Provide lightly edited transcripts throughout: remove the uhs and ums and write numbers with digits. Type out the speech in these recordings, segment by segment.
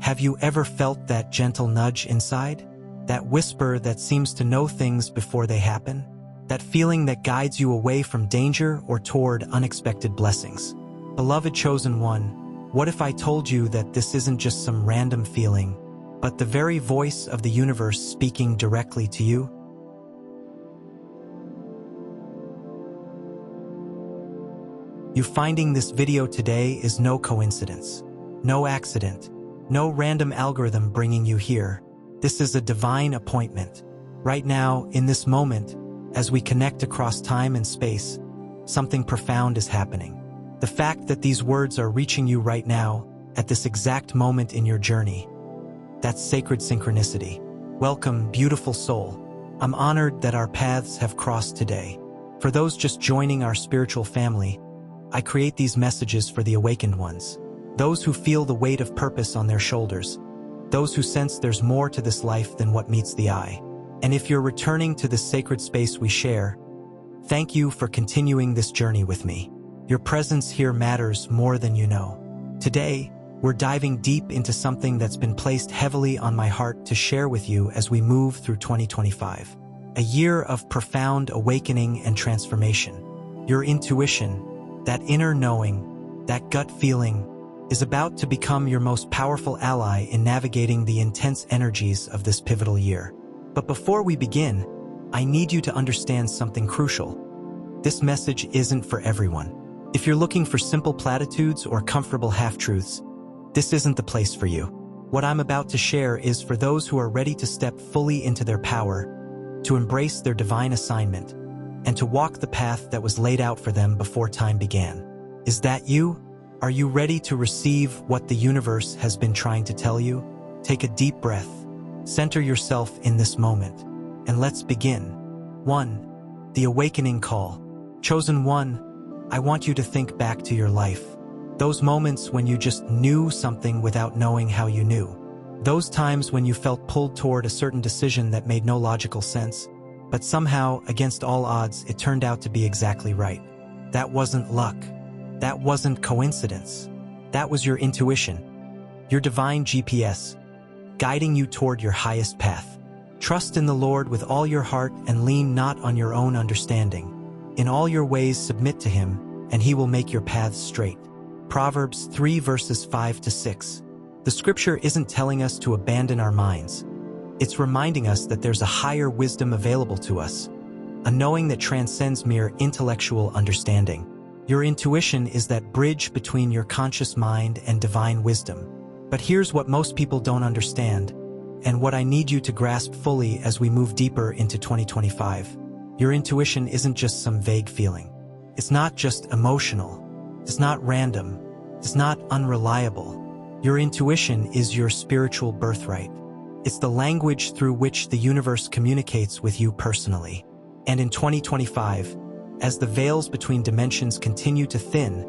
Have you ever felt that gentle nudge inside? That whisper that seems to know things before they happen? That feeling that guides you away from danger or toward unexpected blessings? Beloved chosen one, what if I told you that this isn't just some random feeling, but the very voice of the universe speaking directly to you? You finding this video today is no coincidence, no accident, no random algorithm bringing you here. This is a divine appointment. Right now, in this moment, as we connect across time and space, something profound is happening. The fact that these words are reaching you right now, at this exact moment in your journey, that's sacred synchronicity. Welcome, beautiful soul. I'm honored that our paths have crossed today. For those just joining our spiritual family, I create these messages for the awakened ones, those who feel the weight of purpose on their shoulders, those who sense there's more to this life than what meets the eye. And if you're returning to this sacred space we share, thank you for continuing this journey with me. Your presence here matters more than you know. Today, we're diving deep into something that's been placed heavily on my heart to share with you as we move through 2025. A year of profound awakening and transformation. Your intuition, that inner knowing, that gut feeling, is about to become your most powerful ally in navigating the intense energies of this pivotal year. But before we begin, I need you to understand something crucial. This message isn't for everyone. If you're looking for simple platitudes or comfortable half-truths, this isn't the place for you. What I'm about to share is for those who are ready to step fully into their power, to embrace their divine assignment, and to walk the path that was laid out for them before time began. Is that you? Are you ready to receive what the universe has been trying to tell you? Take a deep breath, center yourself in this moment, and let's begin. 1. The awakening call. Chosen one, I want you to think back to your life. Those moments when you just knew something without knowing how you knew. Those times when you felt pulled toward a certain decision that made no logical sense, but somehow, against all odds, it turned out to be exactly right. That wasn't luck. That wasn't coincidence. That was your intuition, your divine GPS, guiding you toward your highest path. Trust in the Lord with all your heart and lean not on your own understanding. In all your ways submit to Him, and He will make your paths straight. Proverbs 3 verses 5-6. The scripture isn't telling us to abandon our minds. It's reminding us that there's a higher wisdom available to us, a knowing that transcends mere intellectual understanding. Your intuition is that bridge between your conscious mind and divine wisdom. But here's what most people don't understand, and what I need you to grasp fully as we move deeper into 2025. Your intuition isn't just some vague feeling. It's not just emotional. It's not random. It's not unreliable. Your intuition is your spiritual birthright. It's the language through which the universe communicates with you personally. And in 2025, as the veils between dimensions continue to thin,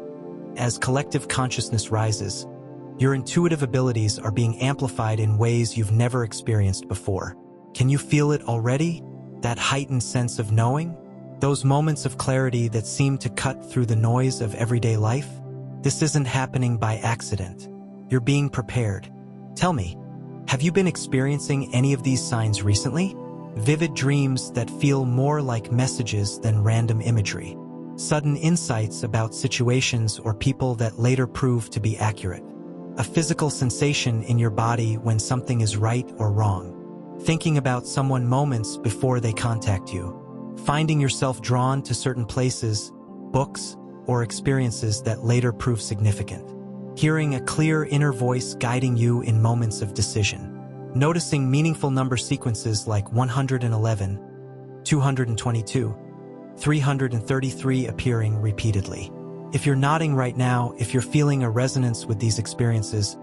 as collective consciousness rises, your intuitive abilities are being amplified in ways you've never experienced before. Can you feel it already? That heightened sense of knowing? Those moments of clarity that seem to cut through the noise of everyday life? This isn't happening by accident. You're being prepared. Tell me, have you been experiencing any of these signs recently? Vivid dreams that feel more like messages than random imagery. Sudden insights about situations or people that later prove to be accurate. A physical sensation in your body when something is right or wrong. Thinking about someone moments before they contact you. Finding yourself drawn to certain places, books, or experiences that later prove significant. Hearing a clear inner voice guiding you in moments of decision. Noticing meaningful number sequences like 111, 222, 333 appearing repeatedly. If you're nodding right now, if you're feeling a resonance with these experiences,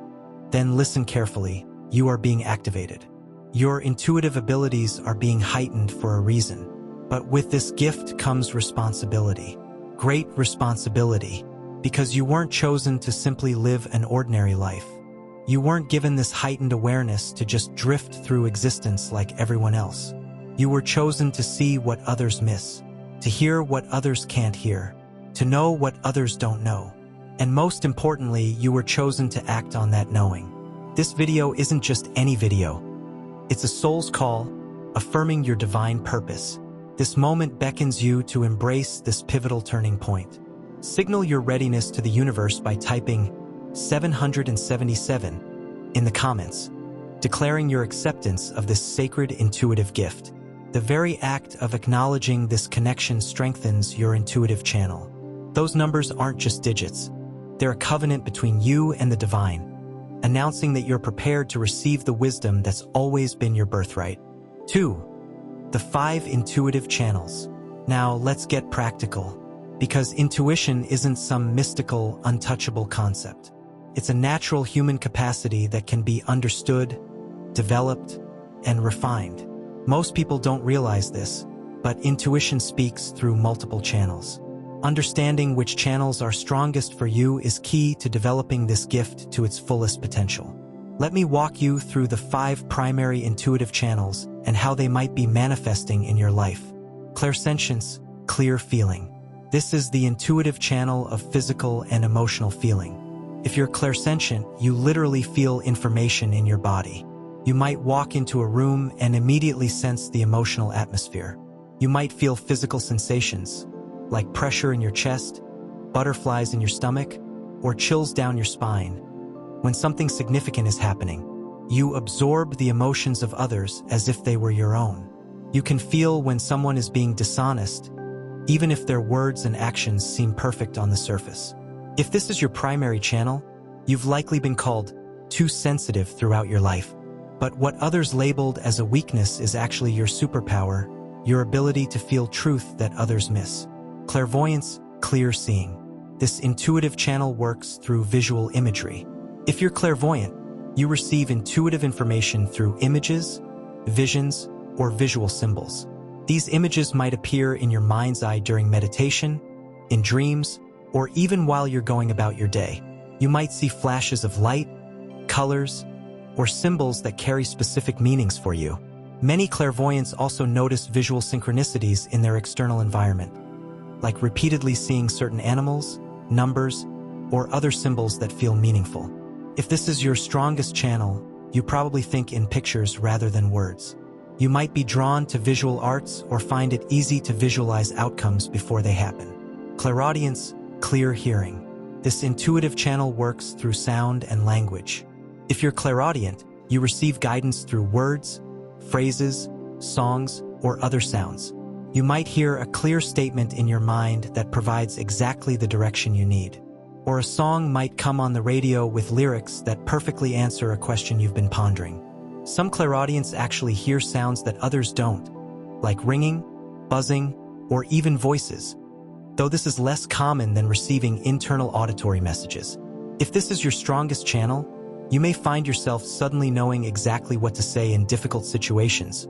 then listen carefully. You are being activated. Your intuitive abilities are being heightened for a reason. But with this gift comes responsibility. Great responsibility. Because you weren't chosen to simply live an ordinary life. You weren't given this heightened awareness to just drift through existence like everyone else. You were chosen to see what others miss, to hear what others can't hear, to know what others don't know. And most importantly, you were chosen to act on that knowing. This video isn't just any video. It's a soul's call, affirming your divine purpose. This moment beckons you to embrace this pivotal turning point. Signal your readiness to the universe by typing 777 in the comments, declaring your acceptance of this sacred intuitive gift. The very act of acknowledging this connection strengthens your intuitive channel. Those numbers aren't just digits. They're a covenant between you and the divine, announcing that you're prepared to receive the wisdom that's always been your birthright. 2. The 5 intuitive channels. Now let's get practical, because intuition isn't some mystical, untouchable concept. It's a natural human capacity that can be understood, developed, and refined. Most people don't realize this, but intuition speaks through multiple channels. Understanding which channels are strongest for you is key to developing this gift to its fullest potential. Let me walk you through the 5 primary intuitive channels and how they might be manifesting in your life. Clairsentience, clear feeling. This is the intuitive channel of physical and emotional feeling. If you're clairsentient, you literally feel information in your body. You might walk into a room and immediately sense the emotional atmosphere. You might feel physical sensations, like pressure in your chest, butterflies in your stomach, or chills down your spine. When something significant is happening, you absorb the emotions of others as if they were your own. You can feel when someone is being dishonest, even if their words and actions seem perfect on the surface. If this is your primary channel, you've likely been called too sensitive throughout your life. But what others labeled as a weakness is actually your superpower, your ability to feel truth that others miss. Clairvoyance, clear seeing. This intuitive channel works through visual imagery. If you're clairvoyant, you receive intuitive information through images, visions, or visual symbols. These images might appear in your mind's eye during meditation, in dreams, or even while you're going about your day. You might see flashes of light, colors, or symbols that carry specific meanings for you. Many clairvoyants also notice visual synchronicities in their external environment, like repeatedly seeing certain animals, numbers, or other symbols that feel meaningful. If this is your strongest channel, you probably think in pictures rather than words. You might be drawn to visual arts or find it easy to visualize outcomes before they happen. Clairaudience, clear hearing. This intuitive channel works through sound and language. If you're clairaudient, you receive guidance through words, phrases, songs, or other sounds. You might hear a clear statement in your mind that provides exactly the direction you need. Or a song might come on the radio with lyrics that perfectly answer a question you've been pondering. Some clairaudients actually hear sounds that others don't, like ringing, buzzing, or even voices, though this is less common than receiving internal auditory messages. If this is your strongest channel, you may find yourself suddenly knowing exactly what to say in difficult situations,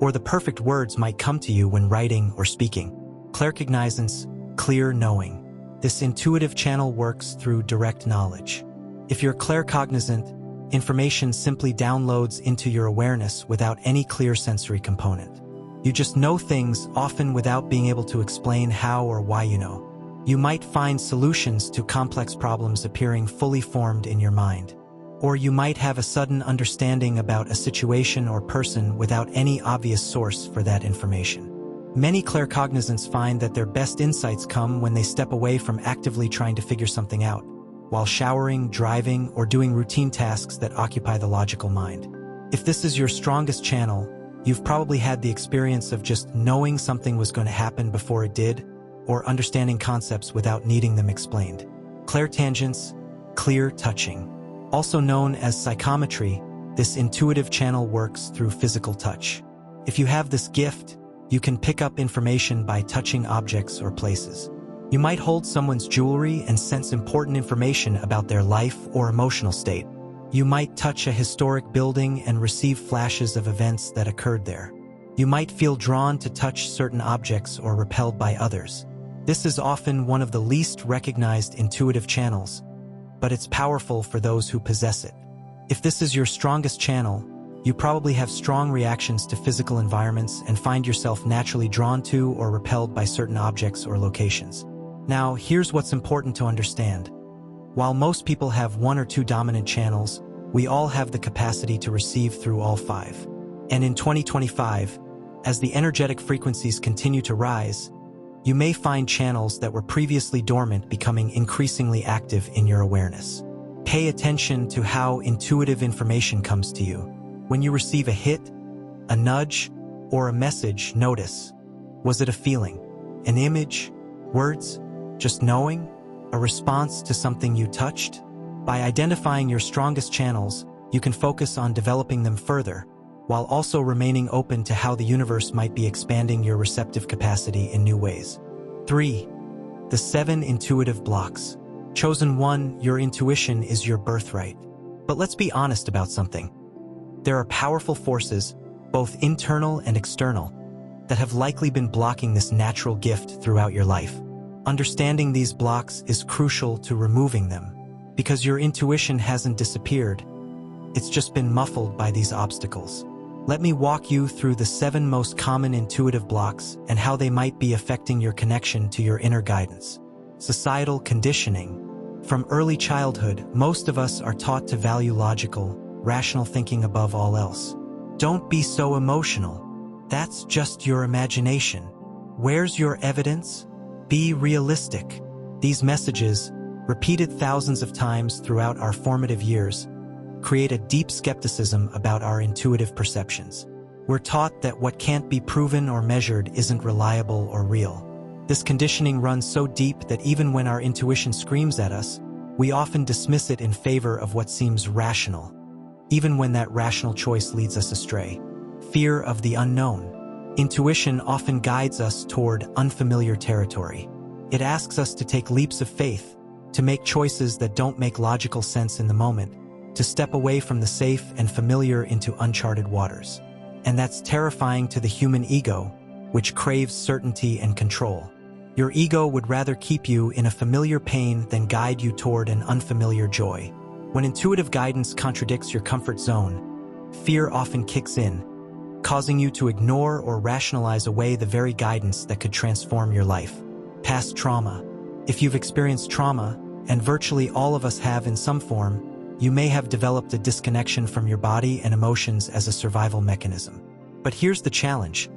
or the perfect words might come to you when writing or speaking. Claircognizance, clear knowing. This intuitive channel works through direct knowledge. If you're claircognizant, information simply downloads into your awareness without any clear sensory component. You just know things, often without being able to explain how or why you know. You might find solutions to complex problems appearing fully formed in your mind. Or you might have a sudden understanding about a situation or person without any obvious source for that information. Many claircognizants find that their best insights come when they step away from actively trying to figure something out, while showering, driving, or doing routine tasks that occupy the logical mind. If this is your strongest channel, you've probably had the experience of just knowing something was going to happen before it did, or understanding concepts without needing them explained. Clairtangence, clear touching. Also known as psychometry, this intuitive channel works through physical touch. If you have this gift, you can pick up information by touching objects or places. You might hold someone's jewelry and sense important information about their life or emotional state. You might touch a historic building and receive flashes of events that occurred there. You might feel drawn to touch certain objects or repelled by others. This is often one of the least recognized intuitive channels, but it's powerful for those who possess it. If this is your strongest channel, you probably have strong reactions to physical environments and find yourself naturally drawn to or repelled by certain objects or locations. Now, here's what's important to understand. While most people have 1 or 2 dominant channels, We all have the capacity to receive through all five. And in 2025, as the energetic frequencies continue to rise, you may find channels that were previously dormant becoming increasingly active in your awareness. Pay attention to how intuitive information comes to you. When you receive a hit, a nudge, or a message, notice. Was it a feeling, an image, words, just knowing, a response to something you touched? By identifying your strongest channels, you can focus on developing them further, while also remaining open to how the universe might be expanding your receptive capacity in new ways. 3. The 7 intuitive blocks. Chosen 1, your intuition is your birthright. But let's be honest about something. There are powerful forces, both internal and external, that have likely been blocking this natural gift throughout your life. Understanding these blocks is crucial to removing them, because your intuition hasn't disappeared. It's just been muffled by these obstacles. Let me walk you through the 7 most common intuitive blocks and how they might be affecting your connection to your inner guidance. Societal conditioning. From early childhood, most of us are taught to value logical, rational thinking above all else. Don't be so emotional. That's just your imagination. Where's your evidence? Be realistic. These messages, repeated thousands of times throughout our formative years, create a deep skepticism about our intuitive perceptions. We're taught that what can't be proven or measured isn't reliable or real. This conditioning runs so deep that even when our intuition screams at us, we often dismiss it in favor of what seems rational, even when that rational choice leads us astray. Fear of the unknown. Intuition often guides us toward unfamiliar territory. It asks us to take leaps of faith, to make choices that don't make logical sense in the moment, to step away from the safe and familiar into uncharted waters. And that's terrifying to the human ego, which craves certainty and control. Your ego would rather keep you in a familiar pain than guide you toward an unfamiliar joy. When intuitive guidance contradicts your comfort zone, fear often kicks in, causing you to ignore or rationalize away the very guidance that could transform your life. Past trauma. If you've experienced trauma, and virtually all of us have in some form, you may have developed a disconnection from your body and emotions as a survival mechanism. But here's the challenge.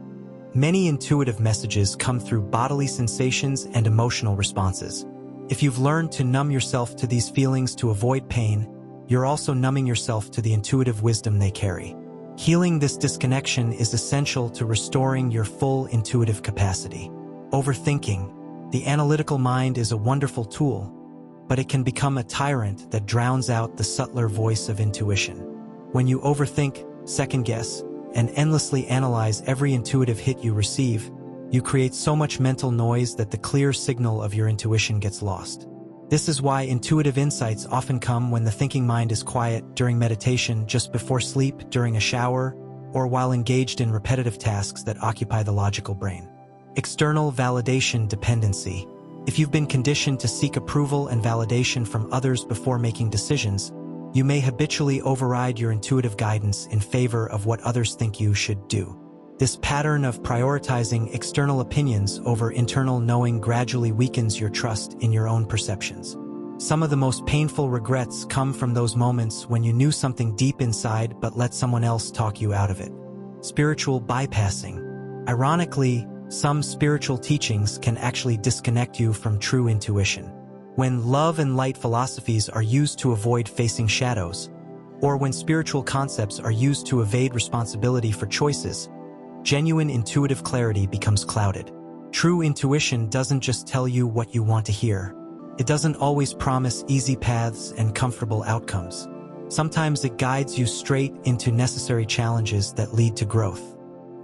Many intuitive messages come through bodily sensations and emotional responses. If you've learned to numb yourself to these feelings to avoid pain, you're also numbing yourself to the intuitive wisdom they carry. Healing this disconnection is essential to restoring your full intuitive capacity. Overthinking. The analytical mind is a wonderful tool, but it can become a tyrant that drowns out the subtler voice of intuition. When you overthink, second-guess, and endlessly analyze every intuitive hit you receive, you create so much mental noise that the clear signal of your intuition gets lost. This is why intuitive insights often come when the thinking mind is quiet, during meditation, just before sleep, during a shower, or while engaged in repetitive tasks that occupy the logical brain. External validation dependency. If you've been conditioned to seek approval and validation from others before making decisions, you may habitually override your intuitive guidance in favor of what others think you should do. This pattern of prioritizing external opinions over internal knowing gradually weakens your trust in your own perceptions. Some of the most painful regrets come from those moments when you knew something deep inside but let someone else talk you out of it. Spiritual bypassing. Ironically, some spiritual teachings can actually disconnect you from true intuition. When love and light philosophies are used to avoid facing shadows, or when spiritual concepts are used to evade responsibility for choices, genuine intuitive clarity becomes clouded. True intuition doesn't just tell you what you want to hear. It doesn't always promise easy paths and comfortable outcomes. Sometimes it guides you straight into necessary challenges that lead to growth.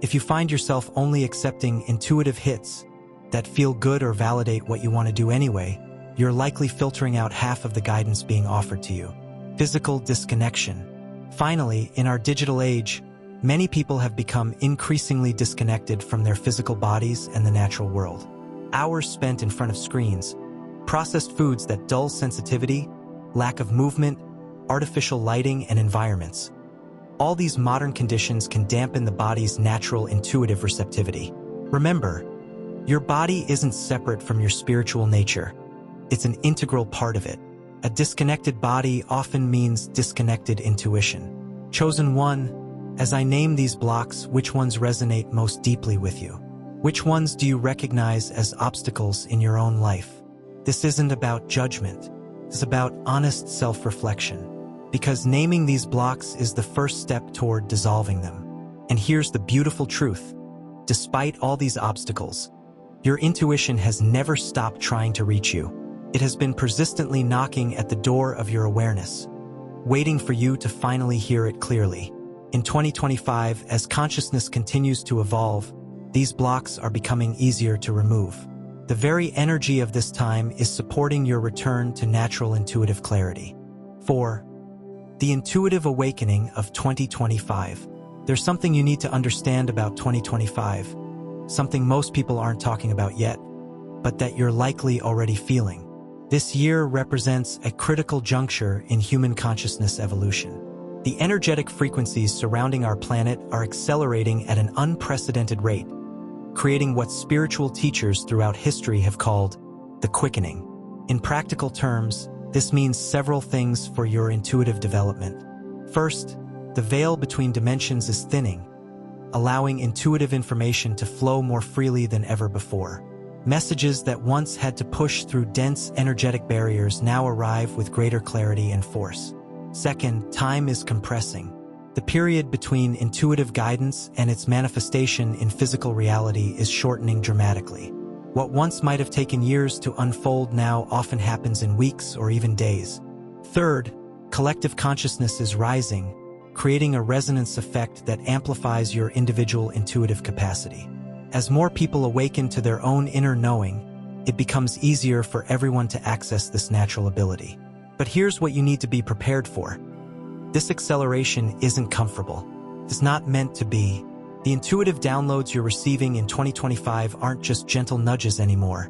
If you find yourself only accepting intuitive hits that feel good or validate what you want to do anyway, you're likely filtering out half of the guidance being offered to you. Physical disconnection. Finally, in our digital age, many people have become increasingly disconnected from their physical bodies and the natural world. Hours spent in front of screens, processed foods that dull sensitivity, lack of movement, artificial lighting, and environments. All these modern conditions can dampen the body's natural intuitive receptivity. Remember, your body isn't separate from your spiritual nature. It's an integral part of it. A disconnected body often means disconnected intuition. Chosen one, as I name these blocks, which ones resonate most deeply with you? Which ones do you recognize as obstacles in your own life? This isn't about judgment. It's about honest self-reflection. Because naming these blocks is the first step toward dissolving them. And here's the beautiful truth. Despite all these obstacles, your intuition has never stopped trying to reach you. It has been persistently knocking at the door of your awareness, waiting for you to finally hear it clearly. In 2025, as consciousness continues to evolve, these blocks are becoming easier to remove. The very energy of this time is supporting your return to natural intuitive clarity. 4. The intuitive awakening of 2025. There's something you need to understand about 2025, something most people aren't talking about yet, but that you're likely already feeling. This year represents a critical juncture in human consciousness evolution. The energetic frequencies surrounding our planet are accelerating at an unprecedented rate, creating what spiritual teachers throughout history have called the quickening. In practical terms, this means several things for your intuitive development. First, the veil between dimensions is thinning, allowing intuitive information to flow more freely than ever before. Messages that once had to push through dense energetic barriers now arrive with greater clarity and force. Second, time is compressing. The period between intuitive guidance and its manifestation in physical reality is shortening dramatically. What once might have taken years to unfold now often happens in weeks or even days. Third, collective consciousness is rising, creating a resonance effect that amplifies your individual intuitive capacity. As more people awaken to their own inner knowing, it becomes easier for everyone to access this natural ability. But here's what you need to be prepared for. This acceleration isn't comfortable. It's not meant to be. The intuitive downloads you're receiving in 2025 aren't just gentle nudges anymore.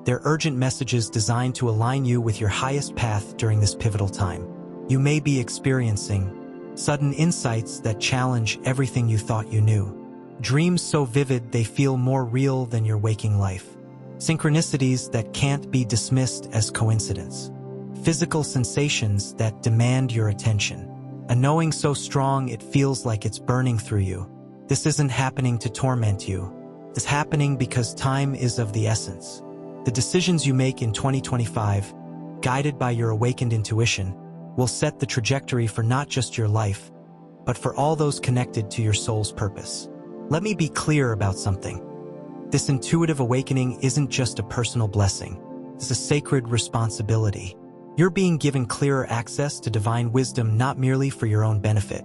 They're urgent messages designed to align you with your highest path during this pivotal time. You may be experiencing sudden insights that challenge everything you thought you knew. Dreams so vivid they feel more real than your waking life. Synchronicities that can't be dismissed as coincidence. Physical sensations that demand your attention. A knowing so strong it feels like it's burning through you. This isn't happening to torment you. It's happening because time is of the essence. The decisions you make in 2025, guided by your awakened intuition, will set the trajectory for not just your life, but for all those connected to your soul's purpose. Let me be clear about something. This intuitive awakening isn't just a personal blessing. It's a sacred responsibility. You're being given clearer access to divine wisdom not merely for your own benefit,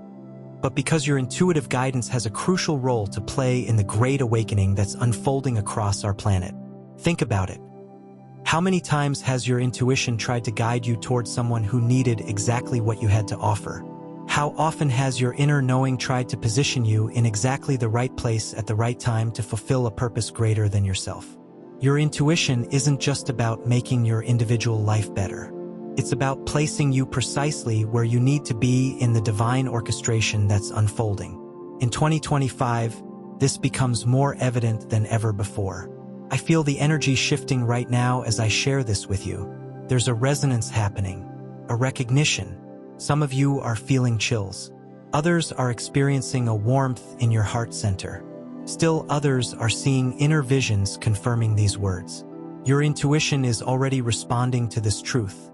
but because your intuitive guidance has a crucial role to play in the great awakening that's unfolding across our planet. Think about it. How many times has your intuition tried to guide you towards someone who needed exactly what you had to offer? How often has your inner knowing tried to position you in exactly the right place at the right time to fulfill a purpose greater than yourself? Your intuition isn't just about making your individual life better. It's about placing you precisely where you need to be in the divine orchestration that's unfolding. In 2025, this becomes more evident than ever before. I feel the energy shifting right now as I share this with you. There's a resonance happening, a recognition. Some of you are feeling chills. Others are experiencing a warmth in your heart center. Still others are seeing inner visions confirming these words. Your intuition is already responding to this truth,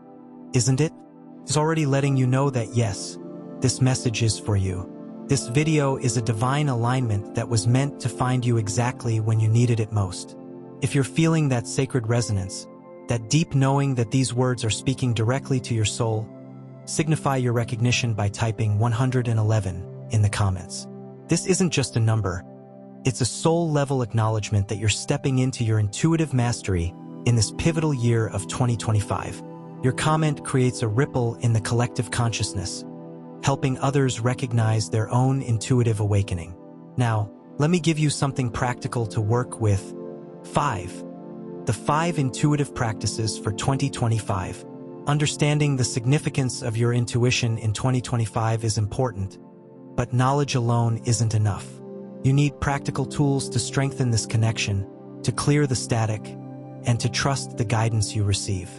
isn't it? It's already letting you know that yes, this message is for you. This video is a divine alignment that was meant to find you exactly when you needed it most. If you're feeling that sacred resonance, that deep knowing that these words are speaking directly to your soul, signify your recognition by typing 111 in the comments. This isn't just a number. It's a soul-level acknowledgement that you're stepping into your intuitive mastery in this pivotal year of 2025. Your comment creates a ripple in the collective consciousness, helping others recognize their own intuitive awakening. Now, let me give you something practical to work with. 5. The 5 intuitive practices for 2025. Understanding the significance of your intuition in 2025 is important, but knowledge alone isn't enough. You need practical tools to strengthen this connection, to clear the static, and to trust the guidance you receive.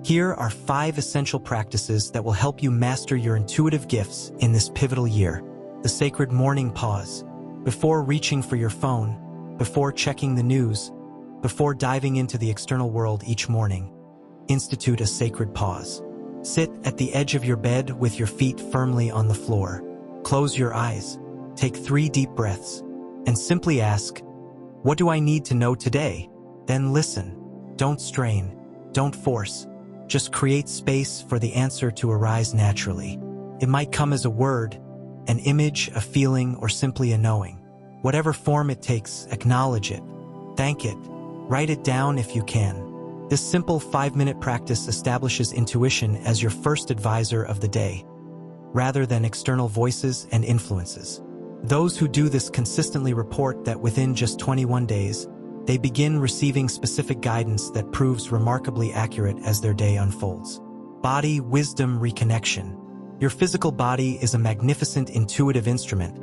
Here are 5 essential practices that will help you master your intuitive gifts in this pivotal year. The sacred morning pause. Before reaching for your phone, before checking the news, before diving into the external world each morning, institute a sacred pause. Sit at the edge of your bed with your feet firmly on the floor. Close your eyes, take 3 deep breaths, and simply ask, "What do I need to know today?" Then listen. Don't strain, don't force. Just create space for the answer to arise naturally. It might come as a word, an image, a feeling, or simply a knowing. Whatever form it takes, acknowledge it. Thank it. Write it down if you can. This simple 5-minute practice establishes intuition as your first advisor of the day, rather than external voices and influences. Those who do this consistently report that within just 21 days, they begin receiving specific guidance that proves remarkably accurate as their day unfolds. Body wisdom reconnection. Your physical body is a magnificent intuitive instrument,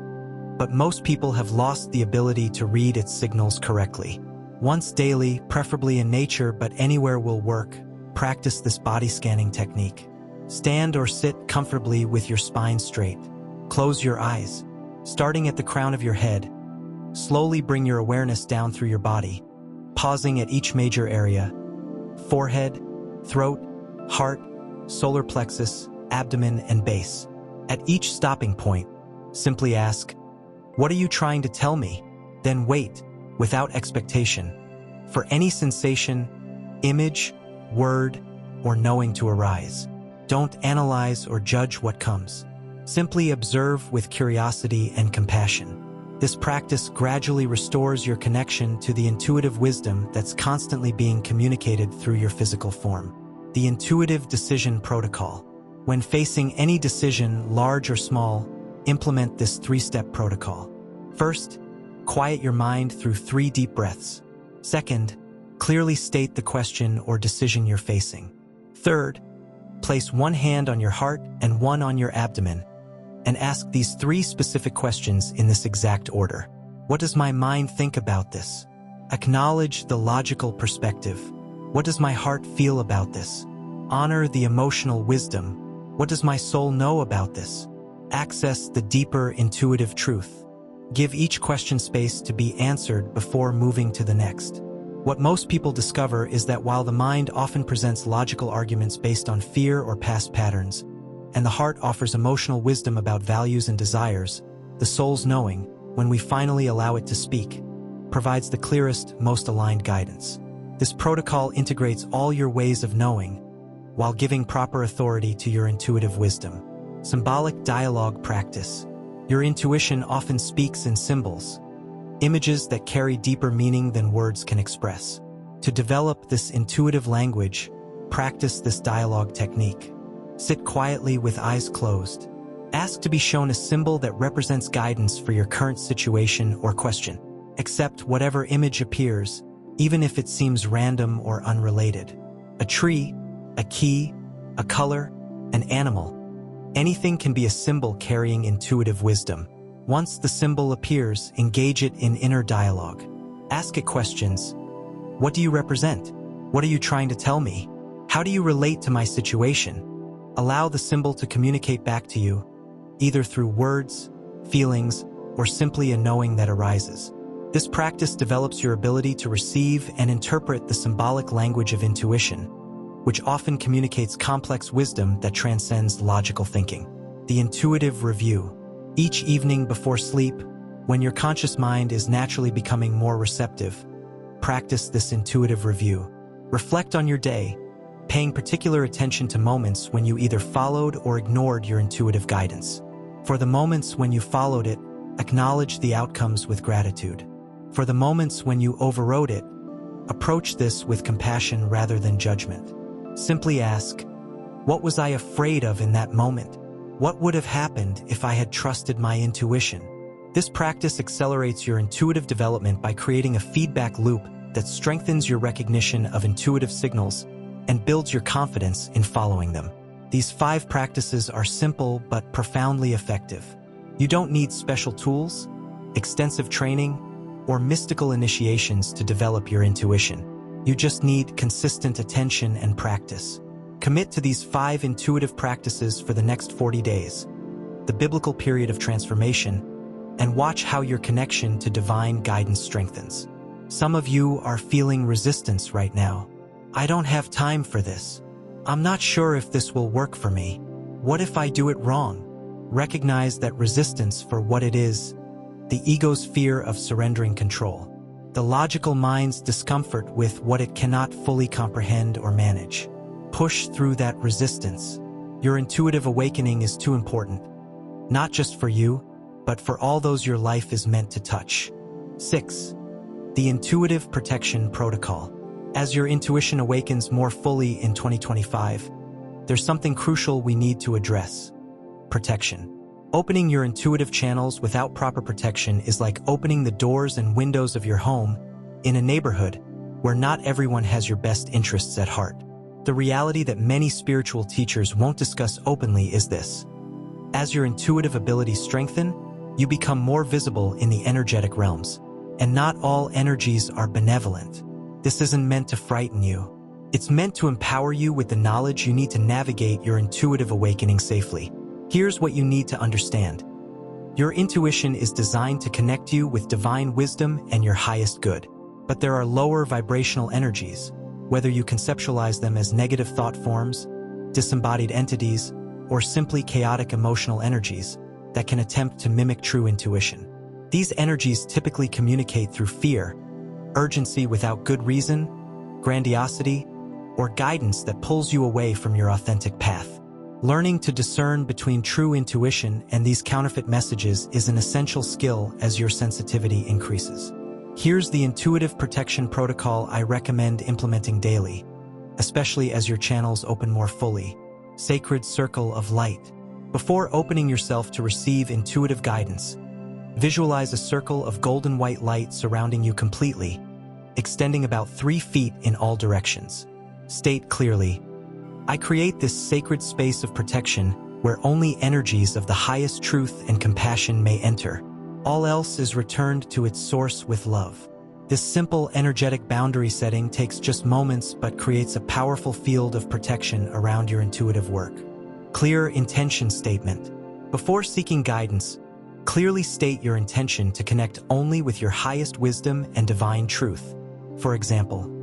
but most people have lost the ability to read its signals correctly. Once daily, preferably in nature but anywhere will work, practice this body scanning technique. Stand or sit comfortably with your spine straight. Close your eyes. Starting at the crown of your head, slowly bring your awareness down through your body, pausing at each major area: forehead, throat, heart, solar plexus, abdomen, and base. At each stopping point, simply ask, "What are you trying to tell me?" Then wait, without expectation, for any sensation, image, word, or knowing to arise. Don't analyze or judge what comes. Simply observe with curiosity and compassion. This practice gradually restores your connection to the intuitive wisdom that's constantly being communicated through your physical form. The Intuitive Decision Protocol. When facing any decision, large or small, implement this 3-step protocol. First, quiet your mind through 3 deep breaths. Second, clearly state the question or decision you're facing. Third, place one hand on your heart and one on your abdomen, and ask these 3 specific questions in this exact order. What does my mind think about this? Acknowledge the logical perspective. What does my heart feel about this? Honor the emotional wisdom. What does my soul know about this? Access the deeper intuitive truth. Give each question space to be answered before moving to the next. What most people discover is that while the mind often presents logical arguments based on fear or past patterns, and the heart offers emotional wisdom about values and desires, the soul's knowing, when we finally allow it to speak, provides the clearest, most aligned guidance. This protocol integrates all your ways of knowing, while giving proper authority to your intuitive wisdom. Symbolic dialogue practice. Your intuition often speaks in symbols, images that carry deeper meaning than words can express. To develop this intuitive language, practice this dialogue technique. Sit quietly with eyes closed. Ask to be shown a symbol that represents guidance for your current situation or question. Accept whatever image appears, even if it seems random or unrelated. A tree, a key, a color, an animal. Anything can be a symbol carrying intuitive wisdom. Once the symbol appears, engage it in inner dialogue. Ask it questions. What do you represent? What are you trying to tell me? How do you relate to my situation? Allow the symbol to communicate back to you, either through words, feelings, or simply a knowing that arises. This practice develops your ability to receive and interpret the symbolic language of intuition, which often communicates complex wisdom that transcends logical thinking. The intuitive review. Each evening before sleep, when your conscious mind is naturally becoming more receptive, practice this intuitive review. Reflect on your day, paying particular attention to moments when you either followed or ignored your intuitive guidance. For the moments when you followed it, acknowledge the outcomes with gratitude. For the moments when you overrode it, approach this with compassion rather than judgment. Simply ask, what was I afraid of in that moment? What would have happened if I had trusted my intuition? This practice accelerates your intuitive development by creating a feedback loop that strengthens your recognition of intuitive signals and builds your confidence in following them. These 5 practices are simple but profoundly effective. You don't need special tools, extensive training, or mystical initiations to develop your intuition. You just need consistent attention and practice. Commit to these 5 intuitive practices for the next 40 days, the biblical period of transformation, and watch how your connection to divine guidance strengthens. Some of you are feeling resistance right now. I don't have time for this. I'm not sure if this will work for me. What if I do it wrong? Recognize that resistance for what it is, the ego's fear of surrendering control, the logical mind's discomfort with what it cannot fully comprehend or manage. Push through that resistance. Your intuitive awakening is too important, not just for you, but for all those your life is meant to touch. 6. The Intuitive Protection Protocol. As your intuition awakens more fully in 2025, there's something crucial we need to address: protection. Opening your intuitive channels without proper protection is like opening the doors and windows of your home in a neighborhood where not everyone has your best interests at heart. The reality that many spiritual teachers won't discuss openly is this: as your intuitive abilities strengthen, you become more visible in the energetic realms. And not all energies are benevolent. This isn't meant to frighten you. It's meant to empower you with the knowledge you need to navigate your intuitive awakening safely. Here's what you need to understand. Your intuition is designed to connect you with divine wisdom and your highest good. But there are lower vibrational energies, whether you conceptualize them as negative thought forms, disembodied entities, or simply chaotic emotional energies, that can attempt to mimic true intuition. These energies typically communicate through fear, urgency without good reason, grandiosity, or guidance that pulls you away from your authentic path. Learning to discern between true intuition and these counterfeit messages is an essential skill as your sensitivity increases. Here's the intuitive protection protocol I recommend implementing daily, especially as your channels open more fully. Sacred Circle of Light. Before opening yourself to receive intuitive guidance, visualize a circle of golden white light surrounding you completely, extending about 3 feet in all directions. State clearly, I create this sacred space of protection where only energies of the highest truth and compassion may enter. All else is returned to its source with love. This simple energetic boundary setting takes just moments but creates a powerful field of protection around your intuitive work. Clear intention statement. Before seeking guidance, clearly state your intention to connect only with your highest wisdom and divine truth. For example,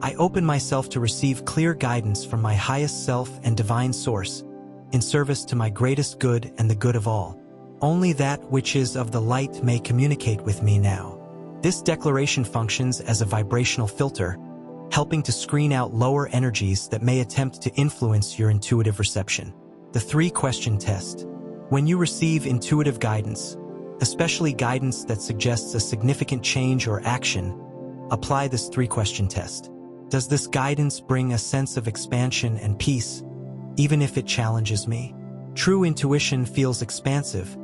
I open myself to receive clear guidance from my highest self and divine source, in service to my greatest good and the good of all. Only that which is of the light may communicate with me now. This declaration functions as a vibrational filter, helping to screen out lower energies that may attempt to influence your intuitive reception. The 3-question test. When you receive intuitive guidance, especially guidance that suggests a significant change or action, apply this 3-question test. Does this guidance bring a sense of expansion and peace, even if it challenges me? True intuition feels expansive,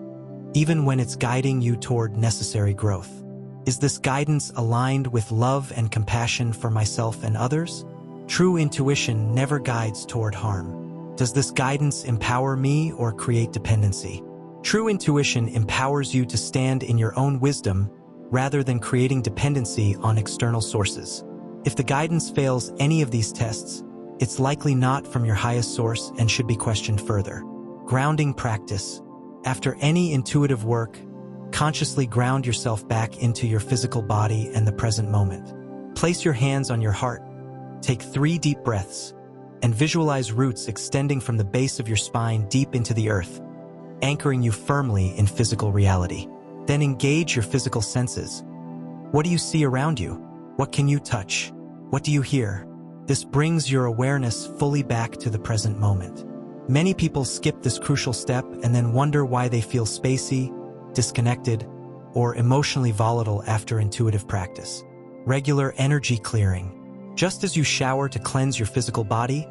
even when it's guiding you toward necessary growth. Is this guidance aligned with love and compassion for myself and others? True intuition never guides toward harm. Does this guidance empower me or create dependency? True intuition empowers you to stand in your own wisdom rather than creating dependency on external sources. If the guidance fails any of these tests, it's likely not from your highest source and should be questioned further. Grounding practice. After any intuitive work, consciously ground yourself back into your physical body and the present moment. Place your hands on your heart, take 3 deep breaths, and visualize roots extending from the base of your spine deep into the earth, anchoring you firmly in physical reality. Then engage your physical senses. What do you see around you? What can you touch? What do you hear? This brings your awareness fully back to the present moment. Many people skip this crucial step and then wonder why they feel spacey, disconnected, or emotionally volatile after intuitive practice. Regular energy clearing. Just as you shower to cleanse your physical body,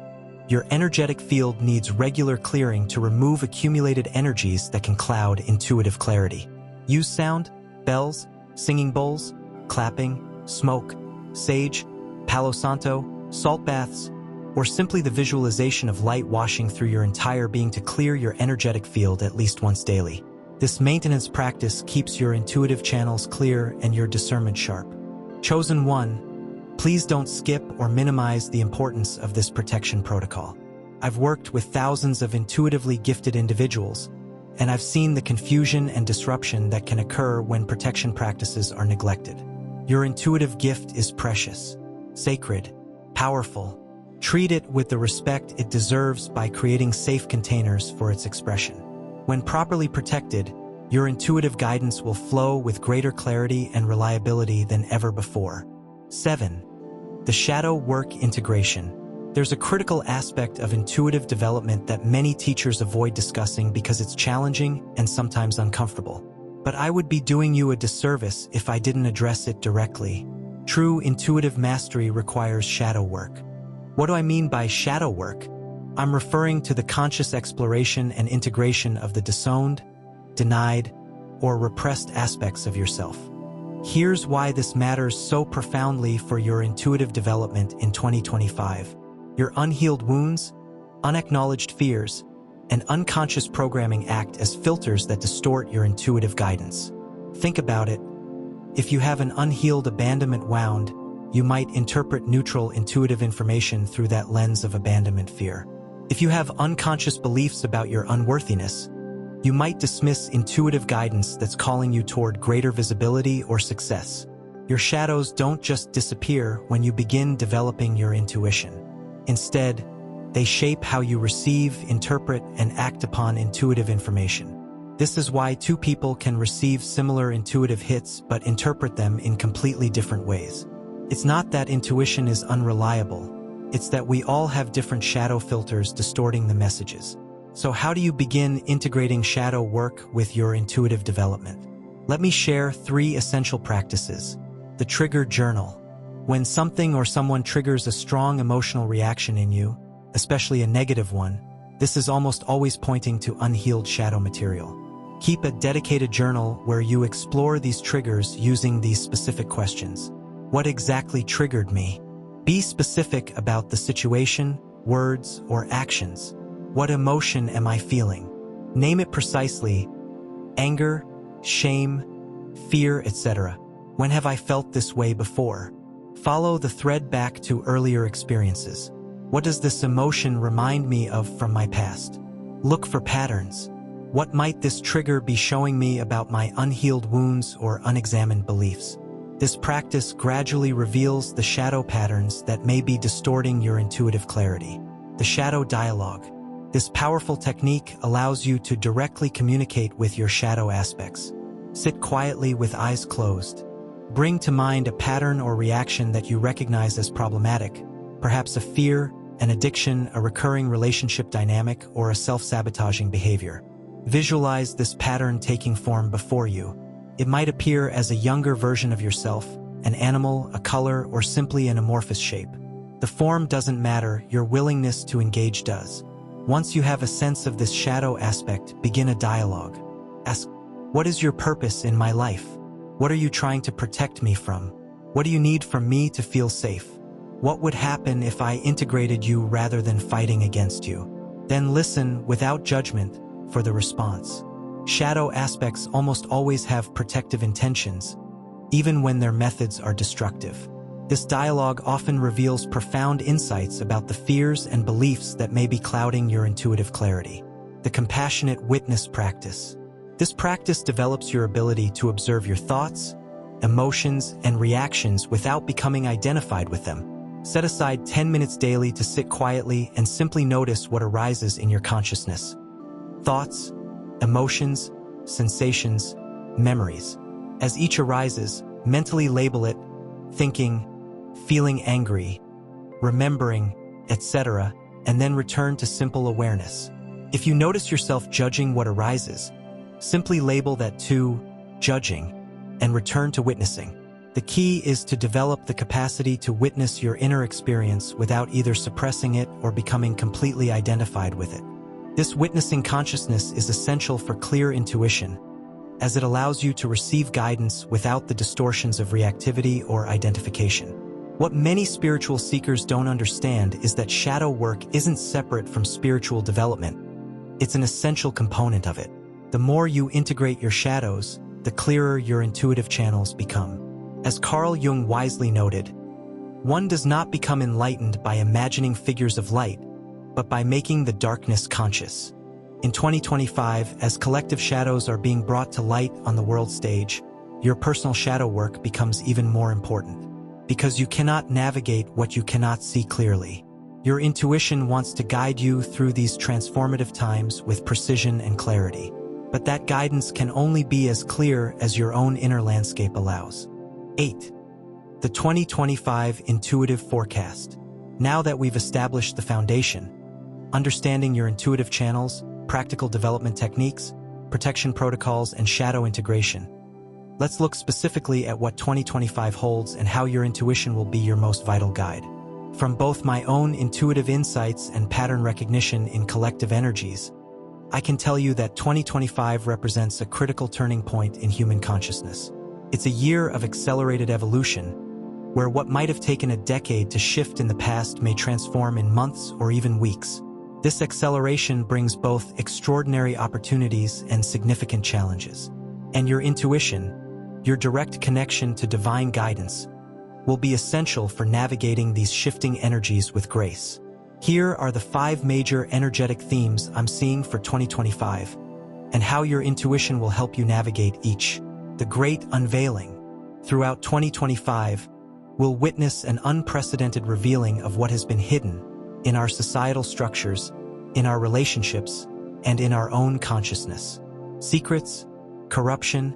your energetic field needs regular clearing to remove accumulated energies that can cloud intuitive clarity. Use sound, bells, singing bowls, clapping, smoke, sage, Palo Santo, salt baths, or simply the visualization of light washing through your entire being to clear your energetic field at least once daily. This maintenance practice keeps your intuitive channels clear and your discernment sharp. Chosen one, please don't skip or minimize the importance of this protection protocol. I've worked with thousands of intuitively gifted individuals, and I've seen the confusion and disruption that can occur when protection practices are neglected. Your intuitive gift is precious, sacred, powerful. Treat it with the respect it deserves by creating safe containers for its expression. When properly protected, your intuitive guidance will flow with greater clarity and reliability than ever before. 7. The shadow work integration. There's a critical aspect of intuitive development that many teachers avoid discussing because it's challenging and sometimes uncomfortable. But I would be doing you a disservice if I didn't address it directly. True intuitive mastery requires shadow work. What do I mean by shadow work? I'm referring to the conscious exploration and integration of the disowned, denied, or repressed aspects of yourself. Here's why this matters so profoundly for your intuitive development in 2025. Your unhealed wounds, unacknowledged fears, and unconscious programming act as filters that distort your intuitive guidance. Think about it. If you have an unhealed abandonment wound, you might interpret neutral intuitive information through that lens of abandonment fear. If you have unconscious beliefs about your unworthiness, you might dismiss intuitive guidance that's calling you toward greater visibility or success. Your shadows don't just disappear when you begin developing your intuition. Instead, they shape how you receive, interpret, and act upon intuitive information. This is why two people can receive similar intuitive hits but interpret them in completely different ways. It's not that intuition is unreliable. It's that we all have different shadow filters distorting the messages. So how do you begin integrating shadow work with your intuitive development? Let me share 3 essential practices. The trigger journal. When something or someone triggers a strong emotional reaction in you, especially a negative one, this is almost always pointing to unhealed shadow material. Keep a dedicated journal where you explore these triggers using these specific questions. What exactly triggered me? Be specific about the situation, words, or actions. What emotion am I feeling? Name it precisely. Anger, shame, fear, etc. When have I felt this way before? Follow the thread back to earlier experiences. What does this emotion remind me of from my past? Look for patterns. What might this trigger be showing me about my unhealed wounds or unexamined beliefs? This practice gradually reveals the shadow patterns that may be distorting your intuitive clarity. The shadow dialogue. This powerful technique allows you to directly communicate with your shadow aspects. Sit quietly with eyes closed. Bring to mind a pattern or reaction that you recognize as problematic, perhaps a fear, an addiction, a recurring relationship dynamic, or a self-sabotaging behavior. Visualize this pattern taking form before you. It might appear as a younger version of yourself, an animal, a color, or simply an amorphous shape. The form doesn't matter, your willingness to engage does. Once you have a sense of this shadow aspect, begin a dialogue. Ask, what is your purpose in my life? What are you trying to protect me from? What do you need from me to feel safe? What would happen if I integrated you rather than fighting against you? Then listen, without judgment, for the response. Shadow aspects almost always have protective intentions, even when their methods are destructive. This dialogue often reveals profound insights about the fears and beliefs that may be clouding your intuitive clarity. The compassionate witness practice. This practice develops your ability to observe your thoughts, emotions, and reactions without becoming identified with them. Set aside 10 minutes daily to sit quietly and simply notice what arises in your consciousness. Thoughts, emotions, sensations, memories. As each arises, mentally label it, thinking, feeling angry, remembering, etc., and then return to simple awareness. If you notice yourself judging what arises, simply label that to judging and return to witnessing. The key is to develop the capacity to witness your inner experience without either suppressing it or becoming completely identified with it. This witnessing consciousness is essential for clear intuition, as it allows you to receive guidance without the distortions of reactivity or identification. What many spiritual seekers don't understand is that shadow work isn't separate from spiritual development. It's an essential component of it. The more you integrate your shadows, the clearer your intuitive channels become. As Carl Jung wisely noted, one does not become enlightened by imagining figures of light, but by making the darkness conscious. In 2025, as collective shadows are being brought to light on the world stage, your personal shadow work becomes even more important. Because you cannot navigate what you cannot see clearly. Your intuition wants to guide you through these transformative times with precision and clarity. But that guidance can only be as clear as your own inner landscape allows. 8. The 2025 Intuitive Forecast. Now that we've established the foundation, understanding your intuitive channels, practical development techniques, protection protocols, and shadow integration, let's look specifically at what 2025 holds and how your intuition will be your most vital guide. From both my own intuitive insights and pattern recognition in collective energies, I can tell you that 2025 represents a critical turning point in human consciousness. It's a year of accelerated evolution, where what might have taken a decade to shift in the past may transform in months or even weeks. This acceleration brings both extraordinary opportunities and significant challenges. And your intuition, your direct connection to divine guidance, will be essential for navigating these shifting energies with grace. Here are the 5 major energetic themes I'm seeing for 2025, and how your intuition will help you navigate each. The Great Unveiling. Throughout 2025, we'll witness an unprecedented revealing of what has been hidden in our societal structures, in our relationships, and in our own consciousness. Secrets, corruption,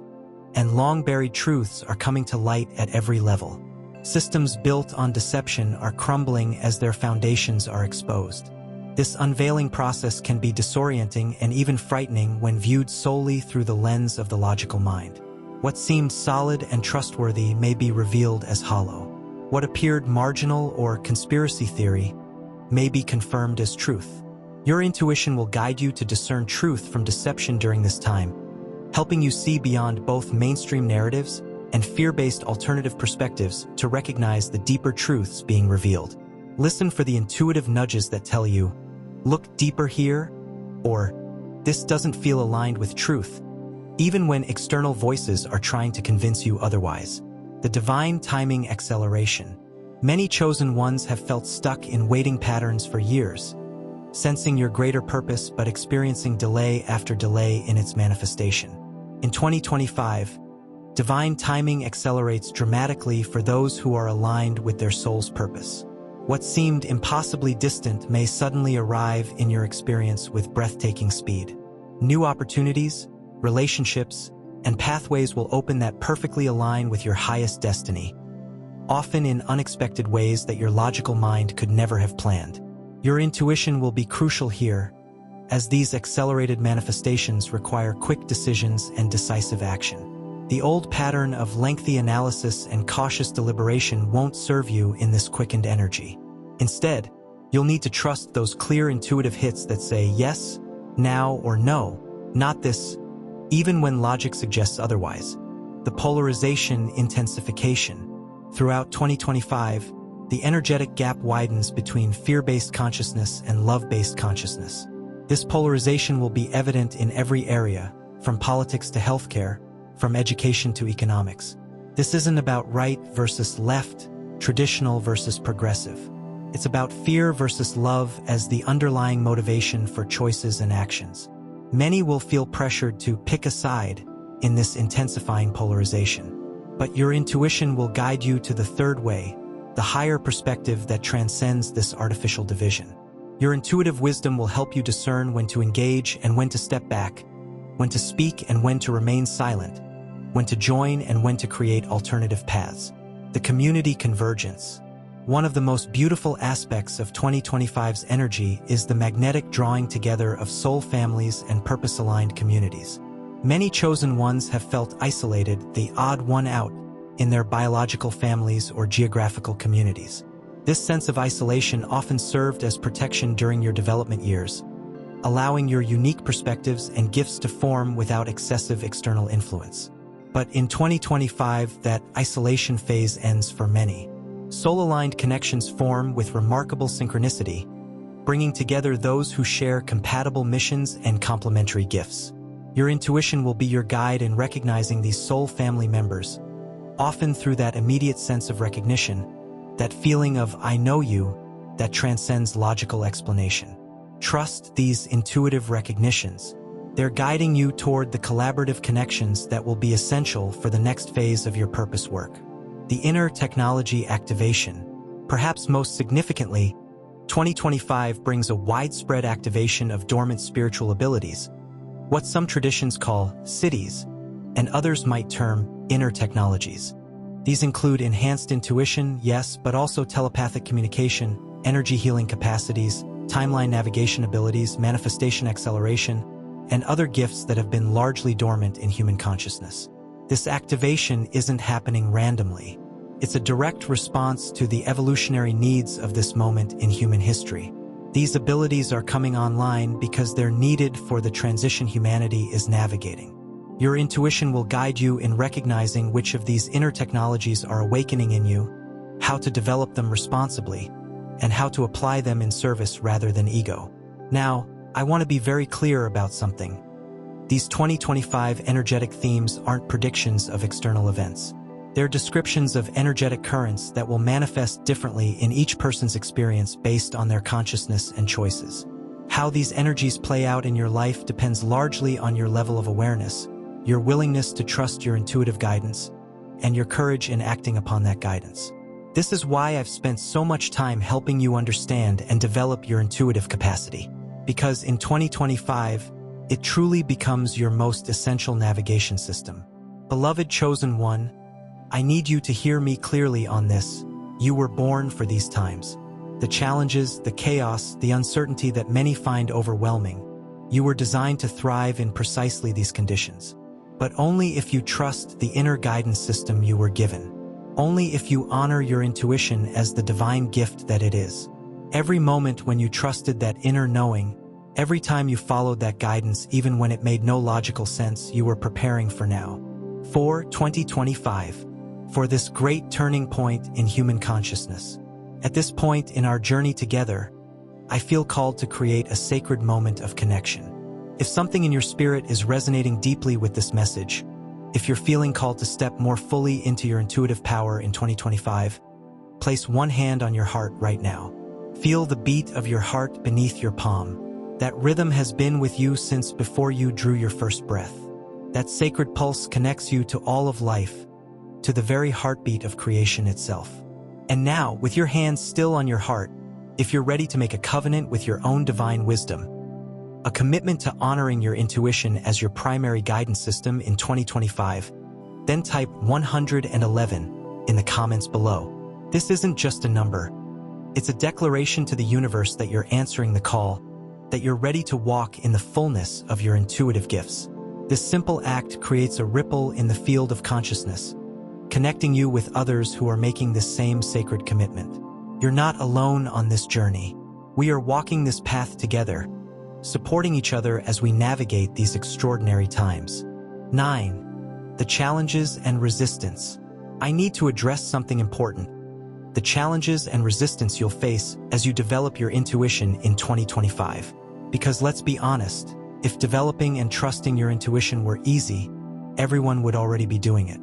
and long-buried truths are coming to light at every level. Systems built on deception are crumbling as their foundations are exposed. This unveiling process can be disorienting and even frightening when viewed solely through the lens of the logical mind. What seemed solid and trustworthy may be revealed as hollow. What appeared marginal or conspiracy theory may be confirmed as truth. Your intuition will guide you to discern truth from deception during this time, helping you see beyond both mainstream narratives and fear-based alternative perspectives to recognize the deeper truths being revealed. Listen for the intuitive nudges that tell you, "Look deeper here," or "This doesn't feel aligned with truth," even when external voices are trying to convince you otherwise. The divine timing acceleration. Many chosen ones have felt stuck in waiting patterns for years, sensing your greater purpose but experiencing delay after delay in its manifestation. In 2025, divine timing accelerates dramatically for those who are aligned with their soul's purpose. What seemed impossibly distant may suddenly arrive in your experience with breathtaking speed. New opportunities, relationships, and pathways will open that perfectly align with your highest destiny, often in unexpected ways that your logical mind could never have planned. Your intuition will be crucial here, as these accelerated manifestations require quick decisions and decisive action. The old pattern of lengthy analysis and cautious deliberation won't serve you in this quickened energy. Instead, you'll need to trust those clear intuitive hits that say yes, now, or no, not this, even when logic suggests otherwise. The polarization intensification. Throughout 2025, the energetic gap widens between fear-based consciousness and love-based consciousness. This polarization will be evident in every area, from politics to healthcare, from education to economics. This isn't about right versus left, traditional versus progressive. It's about fear versus love as the underlying motivation for choices and actions. Many will feel pressured to pick a side in this intensifying polarization. But your intuition will guide you to the third way, the higher perspective that transcends this artificial division. Your intuitive wisdom will help you discern when to engage and when to step back, when to speak and when to remain silent, when to join and when to create alternative paths. The community convergence. One of the most beautiful aspects of 2025's energy is the magnetic drawing together of soul families and purpose-aligned communities. Many chosen ones have felt isolated, the odd one out, in their biological families or geographical communities. This sense of isolation often served as protection during your development years, allowing your unique perspectives and gifts to form without excessive external influence. But in 2025, that isolation phase ends for many. Soul-aligned connections form with remarkable synchronicity, bringing together those who share compatible missions and complementary gifts. Your intuition will be your guide in recognizing these soul family members, often through that immediate sense of recognition, that feeling of "I know you," that transcends logical explanation. Trust these intuitive recognitions. They're guiding you toward the collaborative connections that will be essential for the next phase of your purpose work. The inner technology activation. Perhaps most significantly, 2025 brings a widespread activation of dormant spiritual abilities, what some traditions call cities, and others might term inner technologies. These include enhanced intuition, yes, but also telepathic communication, energy healing capacities, timeline navigation abilities, manifestation acceleration, and other gifts that have been largely dormant in human consciousness. This activation isn't happening randomly. It's a direct response to the evolutionary needs of this moment in human history. These abilities are coming online because they're needed for the transition humanity is navigating. Your intuition will guide you in recognizing which of these inner technologies are awakening in you, how to develop them responsibly, and how to apply them in service rather than ego. Now, I want to be very clear about something. These 2025 energetic themes aren't predictions of external events. They're descriptions of energetic currents that will manifest differently in each person's experience based on their consciousness and choices. How these energies play out in your life depends largely on your level of awareness, your willingness to trust your intuitive guidance, and your courage in acting upon that guidance. This is why I've spent so much time helping you understand and develop your intuitive capacity. Because in 2025, it truly becomes your most essential navigation system. Beloved chosen one, I need you to hear me clearly on this. You were born for these times. The challenges, the chaos, the uncertainty that many find overwhelming. You were designed to thrive in precisely these conditions. But only if you trust the inner guidance system you were given. Only if you honor your intuition as the divine gift that it is. Every moment when you trusted that inner knowing, every time you followed that guidance even when it made no logical sense, you were preparing for now. For 2025. For this great turning point in human consciousness. At this point in our journey together, I feel called to create a sacred moment of connection. If something in your spirit is resonating deeply with this message, if you're feeling called to step more fully into your intuitive power in 2025, place one hand on your heart right now. Feel the beat of your heart beneath your palm. That rhythm has been with you since before you drew your first breath. That sacred pulse connects you to all of life, to the very heartbeat of creation itself. And now, with your hands still on your heart, if you're ready to make a covenant with your own divine wisdom, a commitment to honoring your intuition as your primary guidance system in 2025, then type 111 in the comments below. This isn't just a number. It's a declaration to the universe that you're answering the call, that you're ready to walk in the fullness of your intuitive gifts. This simple act creates a ripple in the field of consciousness, connecting you with others who are making this same sacred commitment. You're not alone on this journey. We are walking this path together, supporting each other as we navigate these extraordinary times. 9. The challenges and resistance. I need to address something important. The challenges and resistance you'll face as you develop your intuition in 2025. Because let's be honest, if developing and trusting your intuition were easy, everyone would already be doing it.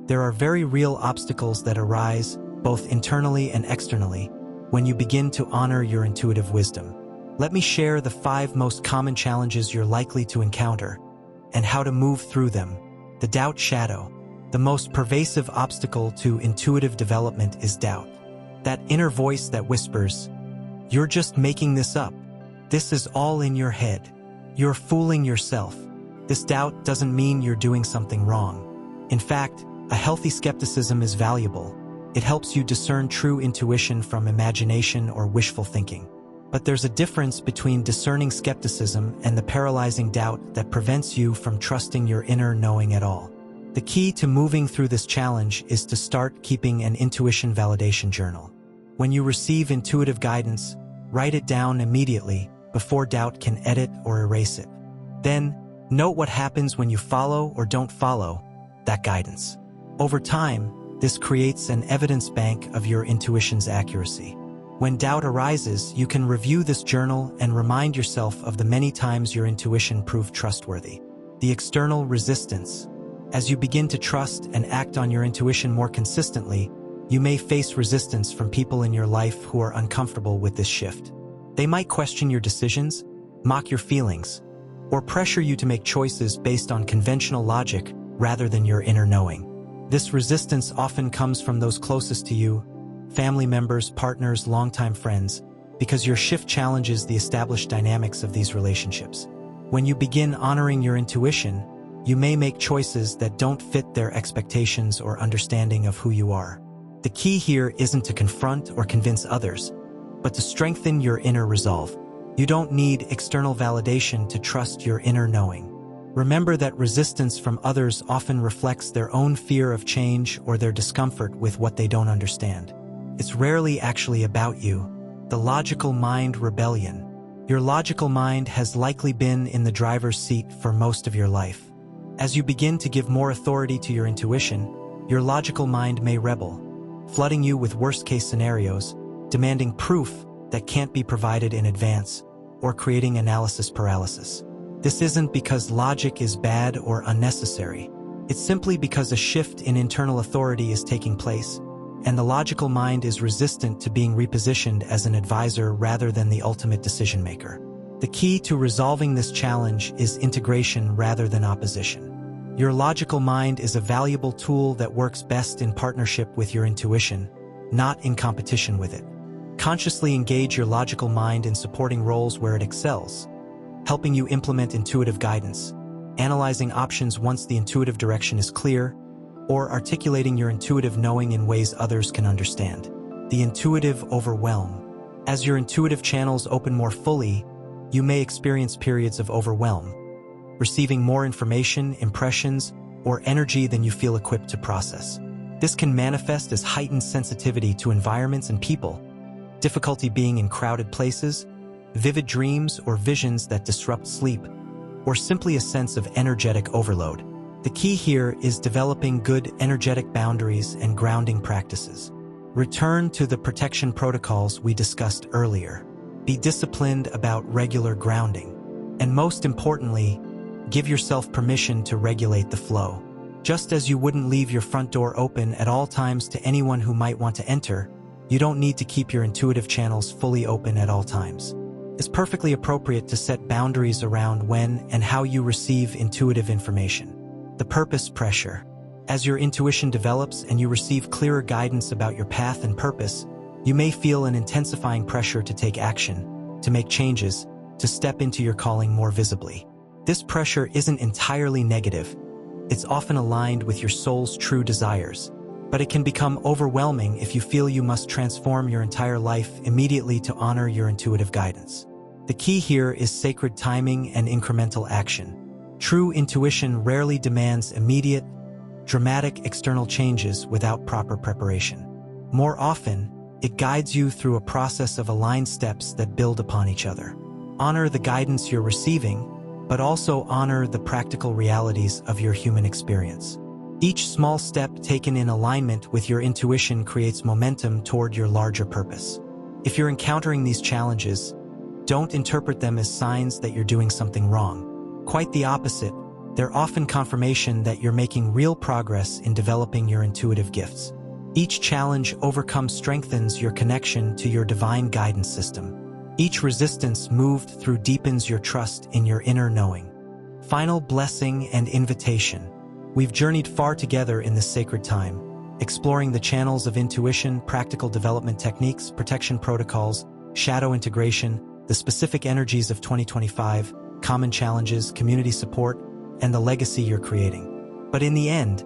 There are very real obstacles that arise, both internally and externally, when you begin to honor your intuitive wisdom. Let me share the 5 most common challenges you're likely to encounter, and how to move through them. The doubt shadow. The most pervasive obstacle to intuitive development is doubt. That inner voice that whispers, "You're just making this up. This is all in your head. You're fooling yourself." This doubt doesn't mean you're doing something wrong. In fact, a healthy skepticism is valuable. It helps you discern true intuition from imagination or wishful thinking. But there's a difference between discerning skepticism and the paralyzing doubt that prevents you from trusting your inner knowing at all. The key to moving through this challenge is to start keeping an intuition validation journal. When you receive intuitive guidance, write it down immediately before doubt can edit or erase it. Then, note what happens when you follow or don't follow that guidance. Over time, this creates an evidence bank of your intuition's accuracy. When doubt arises, you can review this journal and remind yourself of the many times your intuition proved trustworthy. The external resistance. As you begin to trust and act on your intuition more consistently, you may face resistance from people in your life who are uncomfortable with this shift. They might question your decisions, mock your feelings, or pressure you to make choices based on conventional logic rather than your inner knowing. This resistance often comes from those closest to you, family members, partners, longtime friends, because your shift challenges the established dynamics of these relationships. When you begin honoring your intuition, you may make choices that don't fit their expectations or understanding of who you are. The key here isn't to confront or convince others, but to strengthen your inner resolve. You don't need external validation to trust your inner knowing. Remember that resistance from others often reflects their own fear of change or their discomfort with what they don't understand. It's rarely actually about you. The logical mind rebellion. Your logical mind has likely been in the driver's seat for most of your life. As you begin to give more authority to your intuition, your logical mind may rebel, flooding you with worst-case scenarios, demanding proof that can't be provided in advance, or creating analysis paralysis. This isn't because logic is bad or unnecessary. It's simply because a shift in internal authority is taking place, and the logical mind is resistant to being repositioned as an advisor rather than the ultimate decision-maker. The key to resolving this challenge is integration rather than opposition. Your logical mind is a valuable tool that works best in partnership with your intuition, not in competition with it. Consciously engage your logical mind in supporting roles where it excels, helping you implement intuitive guidance, analyzing options once the intuitive direction is clear, or articulating your intuitive knowing in ways others can understand. The intuitive overwhelm. As your intuitive channels open more fully, you may experience periods of overwhelm, receiving more information, impressions, or energy than you feel equipped to process. This can manifest as heightened sensitivity to environments and people, difficulty being in crowded places, vivid dreams or visions that disrupt sleep, or simply a sense of energetic overload. The key here is developing good energetic boundaries and grounding practices. Return to the protection protocols we discussed earlier. Be disciplined about regular grounding. And most importantly, give yourself permission to regulate the flow. Just as you wouldn't leave your front door open at all times to anyone who might want to enter, you don't need to keep your intuitive channels fully open at all times. It's perfectly appropriate to set boundaries around when and how you receive intuitive information. The purpose pressure. As your intuition develops and you receive clearer guidance about your path and purpose, you may feel an intensifying pressure to take action, to make changes, to step into your calling more visibly. This pressure isn't entirely negative. It's often aligned with your soul's true desires, but it can become overwhelming if you feel you must transform your entire life immediately to honor your intuitive guidance. The key here is sacred timing and incremental action. True intuition rarely demands immediate, dramatic external changes without proper preparation. More often, it guides you through a process of aligned steps that build upon each other. Honor the guidance you're receiving, but also honor the practical realities of your human experience. Each small step taken in alignment with your intuition creates momentum toward your larger purpose. If you're encountering these challenges, don't interpret them as signs that you're doing something wrong. Quite the opposite, they're often confirmation that you're making real progress in developing your intuitive gifts. Each challenge overcome strengthens your connection to your divine guidance system. Each resistance moved through deepens your trust in your inner knowing. Final blessing and invitation. We've journeyed far together in this sacred time, exploring the channels of intuition, practical development techniques, protection protocols, shadow integration, the specific energies of 2025, common challenges, community support, and the legacy you're creating. But in the end,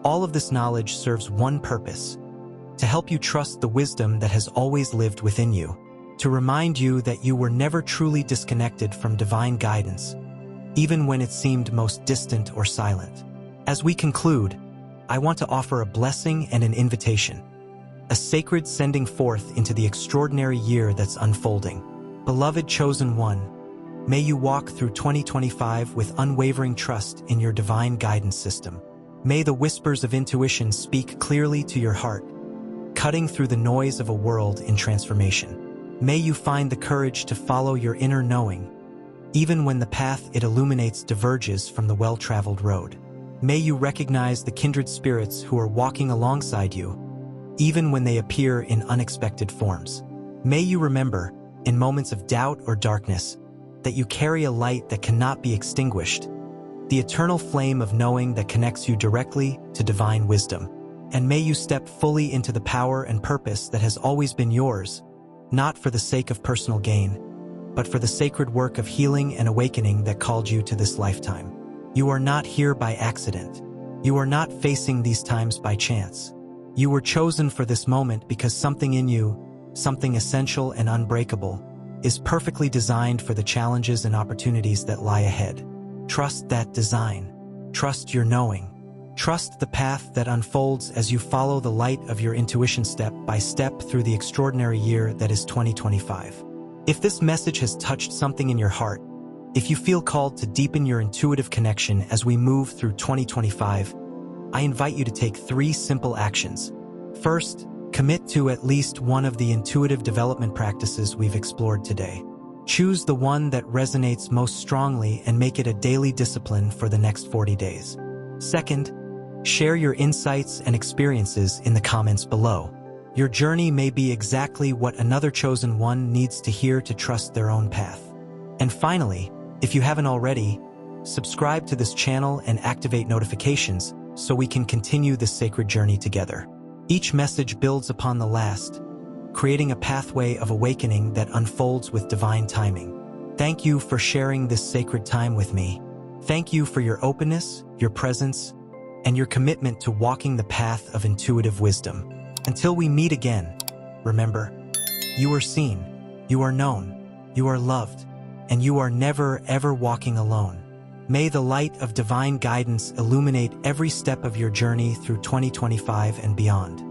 all of this knowledge serves one purpose: to help you trust the wisdom that has always lived within you, to remind you that you were never truly disconnected from divine guidance, even when it seemed most distant or silent. As we conclude, I want to offer a blessing and an invitation, a sacred sending forth into the extraordinary year that's unfolding. Beloved chosen one, may you walk through 2025 with unwavering trust in your divine guidance system. May the whispers of intuition speak clearly to your heart, cutting through the noise of a world in transformation. May you find the courage to follow your inner knowing, even when the path it illuminates diverges from the well-traveled road. May you recognize the kindred spirits who are walking alongside you, even when they appear in unexpected forms. May you remember in moments of doubt or darkness, that you carry a light that cannot be extinguished, the eternal flame of knowing that connects you directly to divine wisdom. And may you step fully into the power and purpose that has always been yours, not for the sake of personal gain, but for the sacred work of healing and awakening that called you to this lifetime. You are not here by accident. You are not facing these times by chance. You were chosen for this moment because something in you, something essential and unbreakable, is perfectly designed for the challenges and opportunities that lie ahead. Trust that design. Trust your knowing. Trust the path that unfolds as you follow the light of your intuition step by step through the extraordinary year that is 2025. If this message has touched something in your heart, if you feel called to deepen your intuitive connection as we move through 2025, I invite you to take 3 simple actions. First, commit to at least one of the intuitive development practices we've explored today. Choose the one that resonates most strongly and make it a daily discipline for the next 40 days. Second, share your insights and experiences in the comments below. Your journey may be exactly what another chosen one needs to hear to trust their own path. And finally, if you haven't already, subscribe to this channel and activate notifications so we can continue this sacred journey together. Each message builds upon the last, creating a pathway of awakening that unfolds with divine timing. Thank you for sharing this sacred time with me. Thank you for your openness, your presence, and your commitment to walking the path of intuitive wisdom. Until we meet again, remember, you are seen, you are known, you are loved, and you are never, ever walking alone. May the light of divine guidance illuminate every step of your journey through 2025 and beyond.